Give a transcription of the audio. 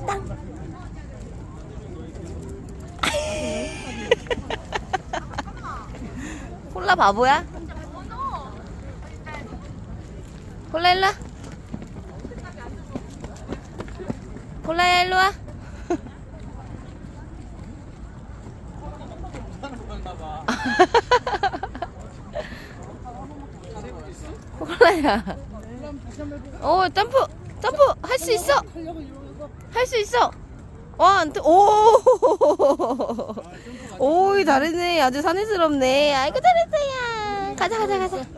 땅. 콜라 바보야? 콜라 일로와. 콜라야 일로와. 콜라야. 오 점프 할 수 있어. 할 수 있어. 원, 투, 오. 오이 다르네. 아주 사내스럽네. 아이고 잘했어요. 가자.